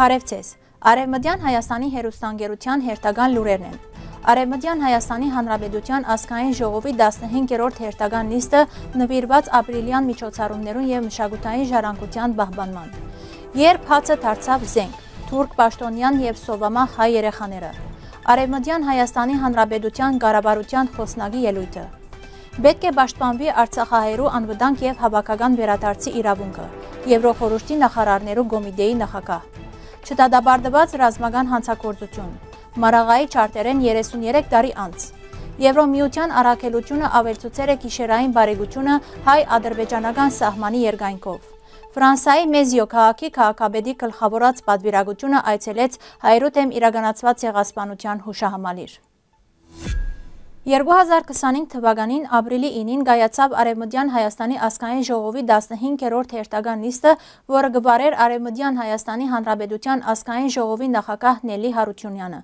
Բարև ձեզ, Արևմտյան Հայաստանի հեռուստաընկերության հերթական լուրերն են։ Արևմտյան Հայաստանի Հանրապետության ազգային ժողովի 15-րդ հերթական նիստը նվիրված ապրիլյան միջոցառումներուն եւ մշակութային ժառանգության պահպանման։ Երբ հացը դարձավ զենք, թուրք պաշտոնյան եւ սովամա հայ երեխաները։ Արևմտյան Հայաստանի Հանրապետության կառավարության խոսնակի ելույթը։ Պետք է պաշտպանվի Արցախահայերու անվտանգ եւ հավաքական վերադարձի իրավունքը։ Եվրոխորհրդի նախարարներու կոմիտեի նախագահ։ Չդատապարտված ռազմական հանցագործություն։ Մարաղայի չարտերեն 33 տարի անց։ Եվրոմիության առաքելությունը ավելցուցել է գիշերային բարեկությունը հայ-ադրբեջանական սահմանի երկայնքով։ Ֆրանսիայի Մեզիո քաղաքի քաղաքապետի գլխավորած պատվիրակությունը այցելեց հայերու դեմ իրականացված ցեղասպանության հուշահամալիր։ 2025 թվականին ապրիլի 9-ին կայացավ Արևմտյան Հայաստանի ազգային ժողովի 15-րդ հերթական նիստը, որը կվարեր Արևմտյան Հայաստանի Հանրապետության ազգային ժողովի նախագահ Նելի Հարությունյանը։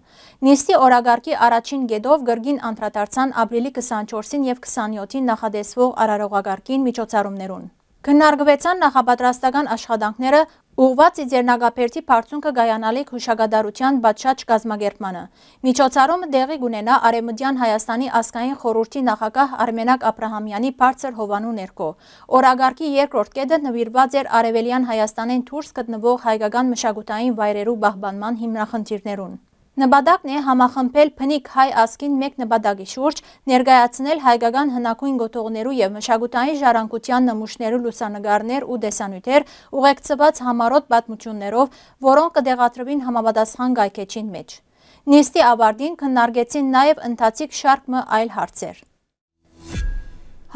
Նիստի օրակարգի առաջին կետով կրկին անդրադարձան ապրիլի 24-ին եւ 27-ին նախադեсվող արարողակարգին միջոցառումներուն։ Քննարկվեցան նախապատրաստական աշխատանքները ուղղված ձեռնարկաբերդի բարձունքը գայանալիք հուշագադարության պատշաճ կազմակերպմանը։ Միջոցառումը տեղի կունենա Արևմտյան Հայաստանի ազգային խորհրդի նախագահ Արմենակ Աբրահամյանի բարձր հովանու ներքո։ Օրակարգի երկրորդ կետը նվիրված էր Արևելյան Հայաստանեն դուրս գտնվող հայկական մշակութային վայրերու պահպանման հիմնախնդիրներուն։ Նպատակն է համախմբել բնիկ հայ ազգին մեկ նպատակի շուրջ, ներկայացնել հայկական հնագույն գոտողներու եւ մշակութային ժառանգության նմուշներու լուսանկարներ ու տեսանյութեր ուղեկցված համառոտ պատմություններով, որոնք կդեղադրվին համապատասխան գայքեչին մեջ։ Նիստի ավարտին քննարկեցին նաեւ ընթացիկ շարք այլ հարցեր։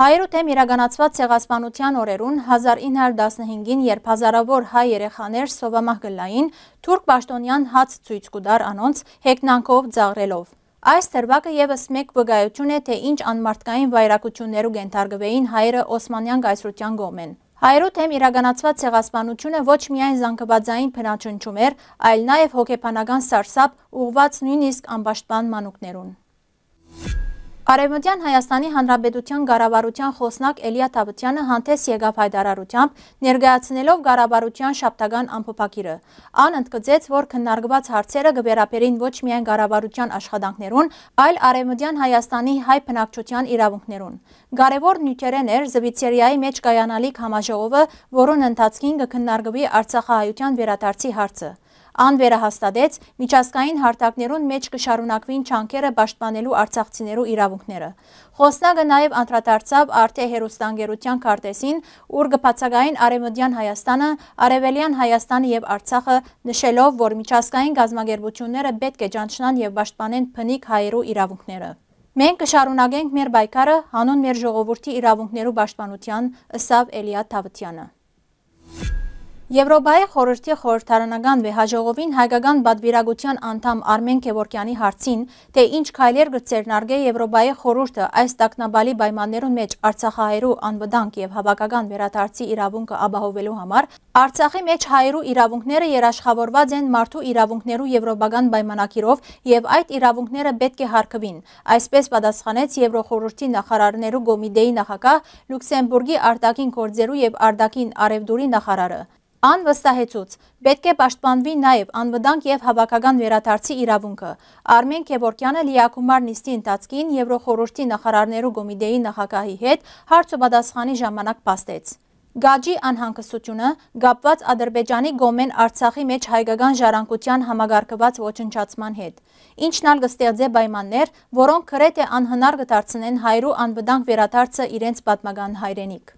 Հայերու դեմ իրականացված ցեղասպանության օրերուն 1915-ին, երբ հազարավոր հայ երեխաներ սովամահ գլային, թուրք պաշտոնյան հաց ցույց կուտար անոնց հեգնանքով ծաղրելով։ Այս թրվակը եւս մեկ վկայություն է, թե ինչ անմարդկային վայրակություններու կենթարկվեին հայերը Օսմանյան կայսրության կողմեն։ Հայերու դեմ իրականացված ցեղասպանությունը ոչ միայն զանգվածային բնաճնչում էր, այլ նաեւ հոգեբանական սարսափ ուղղված նույնիսկ անպաշտպան մանուկներուն։ Արևմտյան Հայաստանի Հանրապետության կառավարության խոսնակ Էլիա Թավթյանը հանդես եկավ հայտարարությամբ, ներկայացնելով կառավարության շաբթական ամփոփագիրը։ Ան ընդգծեց, որ քննարկված հարցերը կվերապերին ոչ միայն կառավարության աշխատանքներուն, այլ Արևմտյան Հայաստանի հայ բնակչության իրավունքներուն։ Կարևոր նյութերեն էր Զվիցերիայի մեջ կայանալիք համաժողովը, որոնց ընթացքին կքննարկվի Արցախահայության վերադարձի հարցը։ Ան վերահաստատեց, միջազգային հարթակներուն մեջ կշարունակվին չանքերը պաշտպանելու արցախցիներու իրավունքները։ Խոսնակը նաև անդրադարձավ Արտե հեռուստաընկերության քարտեզին, ուր կբացակային Արևմտյան Հայաստանը, Արևելյան Հայաստանը եւ Արցախը, նշելով, որ միջազգային կազմակերպությունները պետք է ճանչնան եւ պաշտպանեն բնիկ հայերու իրավունքները։ Մենք կշարունակենք մեր պայքարը հանուն մեր ժողովրդի իրավունքներու պաշտպանության, ըսավ Էլիա Թավթյանը։ Եվրոպայի խորհրդի խորհրդարանական վեհաժողովին հայկական պատվիրակության անդամ Արմեն Քևորքյանի հարցին, թե ինչ քայլեր կձեռնարկե Եվրոպայի խորհուրդը այս տագնապալի պայմաններուն մեջ Արցախահայերու անվտանգ եւ հավաքական վերադարձի իրավունքը ապահովելու համար, Արցախի մեջ հայերու իրավունքները երաշխավորված են մարդու իրավունքներու եվրոպական պայմանագիրով եւ այդ իրավունքները պետք է հարգվին, այսպես պատասխանեց Եվրոխորհրդի նախարարներու կոմիտեի նախագահ Լյուքսեմբուրգի արտաքին գործերու եւ արտաքին արևդուրի նախարարը։ Ան վստահեցուց, պետք է պաշտպանվի նաև անվտանգ եւ հավաքական վերադարձի իրավունքը։ Արմեն Քևորքյանը լիակումար նիստի ընթացքին Եվրոխորհրդի նախարարներու կոմիտեի նախագահի հետ հարց ու պատասխանի ժամանակ փաստեց։ Գաջի անհանգստությունը կապված Ադրբեջանի գոմեն Արցախի մեջ հայկական ժառանգության համագարկված ոչնչացման հետ, ինչն ալ կստեղծե պայմաններ, որոնք քրեթե անհնար կդարձնեն հայերու անվտանգ վերադարձը իրենց պատմական հայրենիք։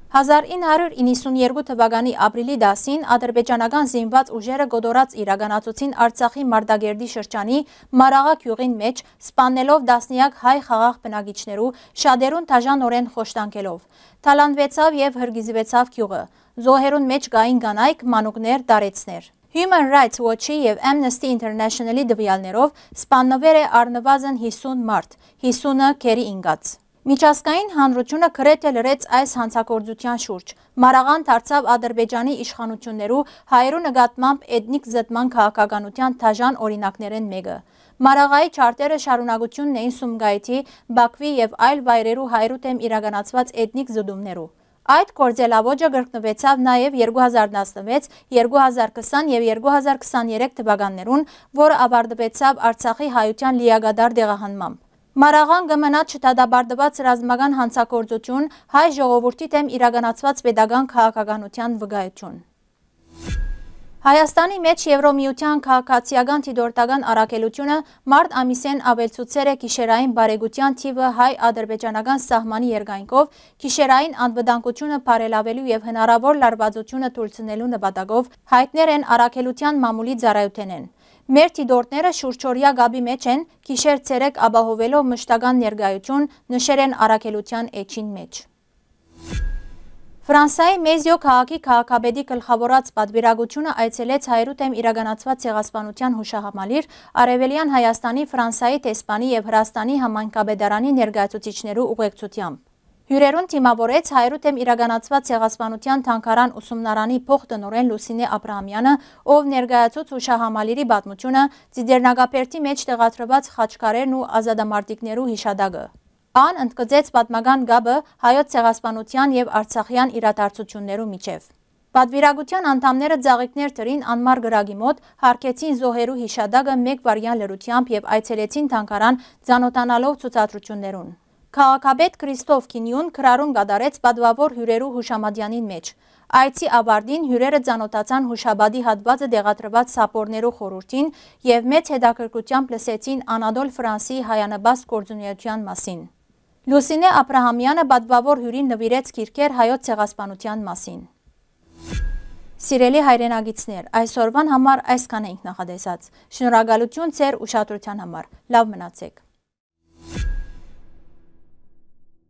1992 թվականի ապրիլի 10-ին ադրբեջանական զինված ուժերը գոտորած իրականացուցին Արցախի Մարտակերտի շրջանի Մարաղա գյուղին մեջ, սպանելով տասնյակ հայ խաղաղ բնակիչներու, շատերուն դաժանորեն խոշտանգելով։ Թալանվեցավ եւ հրգիզվեցավ գյուղը։ Զոհերուն մեջ կային կանայք, մանուկներ, տարեցներ։ Human Rights Watch-ի եւ Amnesty International-ի տվյալներով սպաննվեր է առնվազն 50 մարդ, 50-ը քերի ինգած։ Միջազգային հանրությունը քրեթե լրեց այս հանցագործության շուրջ։ Մարաղան դարձավ Ադրբեջանի իշխանություններու հայերու նկատմամբ էթնիկ զտման քաղաքականության դաժան օրինակներեն մեկը։ Մարաղայի չարտերը շարունակությունն էին Սումգայիթի, Բաքվի եւ այլ վայրերու հայերու դեմ իրականացված էթնիկ զուդումներու։ Այդ կորձելավոճը գրկնվեցավ նաև 2016, 2020 և 2023 թվականներուն, որը ավարտվեցավ Արցախի հայության լիագադար դեղահանմամբ։ Մարաղան գմնաց չդադարեցված ռազմական հանցագործություն, հայ ժողովրդի դեմ իրականացված պետական քաղաքականության վկայություն։ Հայաստանի մեջ Եվրոմիության քաղաքացիական դիտորդական առաքելությունը մարտ ամիսեն ավելցուցեր է գիշերային բարեգության թիվը հայ-ադրբեջանական սահմանի երկայնքով, գիշերային անվտանգությունը բարելավելու և հնարավոր լարվածությունը թույլատնելու նպատակով հայտներ են առաքելության մամուլի ծառայութենեն։ Մեր դիտորդները շուրջօրյա գաբի մեջ են, գիշեր-ցերեկ ապահովելով մշտական ներկայություն, նշեր են առաքելության էջին մեջ։ Ֆրանսիայի Մեզիո քաղաքի քաղաքապետի գլխավորած պատվիրակությունը այցելեց հայերու դեմ իրականացված ցեղասպանության հուշահամալիր Արևելյան Հայաստանի, Ֆրանսիայի տեսփանի և Հրաստանի համայնքապետարանի ներկայացուցիչներու ուղեկցությամբ։ Հյուրերուն թիմավորեց հայերու դեմ իրականացված ցեղասպանության թանգարան ուսումնարանի փոխտնօրեն Լուսինե Աբրահամյանը, ով ներկայացուց հուշահամալիրի պատմությունը, Ծիծեռնագապերտի մեջ տեղադրված խաչքարերն ու ազատամարտիկներու հիշադակը։ Ան ընդգծեց պատմական գաբը հայոց ցեղասպանության և արցախյան իրադարձություններու միջև։ Պատվիրակության անդամները ծաղիկներ տրին անմար գրագի մոտ, հարկեցին զոհերու հիշադակը մեկ վարյան լրությամբ և այցելեցին թանգարան ծանոթանալով ցուցադրություններուն։ Քաղաքապետ Քրիստոֆ Քինյուն քրարուն կատարեց պատվավոր հյուրերու հուշամատյանին մեջ։ Այցի ավարտին հյուրերը ծանոթացան հուշաբադի հատվածը տեղադրված սապորներու խորհրդին և մեծ հետաքրքրությամբ լսեցին Անադոլ Ֆրանսիի հայանպաստ գործունեության մասին։ Լուսինե Աբրահամյանը պատվավոր հյուրին նվիրեց գիրքեր հայոց ցեղասպանության մասին։ Սիրելի հայրենագիտներ, այսօրվան համար այսքան ենք նախատեսած։ Շնորհակալություն ձեր ուշադրության համար։ Լավ մնացեք։